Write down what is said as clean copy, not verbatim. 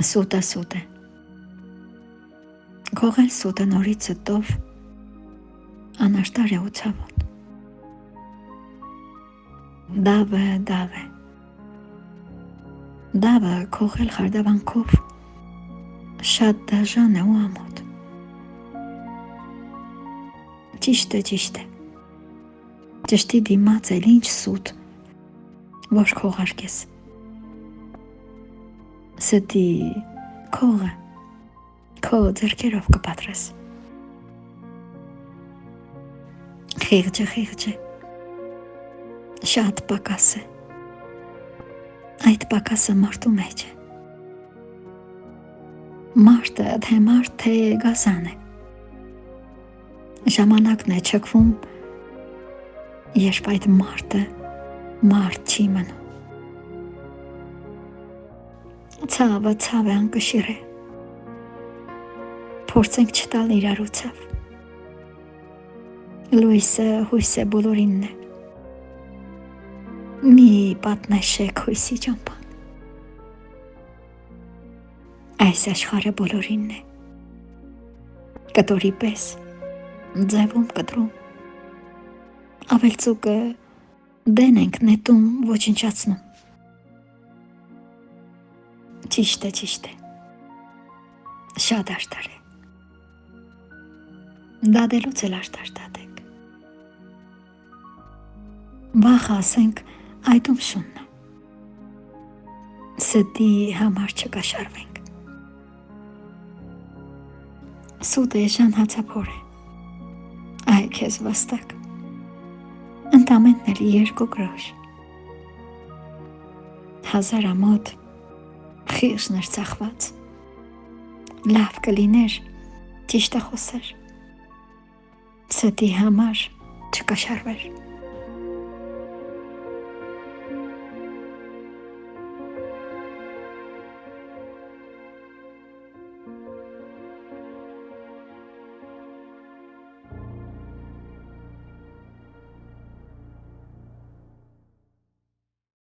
Սուտ է։ Քողել սուտը նորից տով անաշտար է ու ցավոտ։ Դավը քողել խարդավանքով շատ դաժան է ու ամոթ։ Ճիշտ է։ Ճշտի դիմաց էլ ինչ սուտ, որ քողարկես։ Ստի քողը քո ձեռքերով կպատրես։ Խիղճը շատ պակաս է։ Այդ պակասը մարդու մեջ է։ Մարդը թե մարդ թե գազան է։ Ժամանակն է չքվում, երբ այդ մարդը մարդ չի մնում։ Ցավը ցավ է անկշիռ է։ Փորձենք չտալ իրարու ցավ։ Լույսը հույս է բոլորինն է։ Մի պատնեշեք հույսի ճամփան։ Այս աշխարհը բոլորինն է։ Կտորի պես ձևում կտրում։ Ավելցուկը դեն ենք նետում ոչնչացնում։ Ճիշտ է։ Շատ աշտար է։ Դադելուց էլ աշտար դադեք։ Վախ ասենք այդում շունն է։ Ստի համար չկաշարվենք։ Սուտ է ժանհացափոր է։ Այ քեզ վաստակ։ Ընդամենն էլ 2 գրոշ։ 1000 ամոթ խիղճն էր ծախված։ Լավ կլիներ ճիշտը խոսեր։ Ստի համար չկաշարվեր։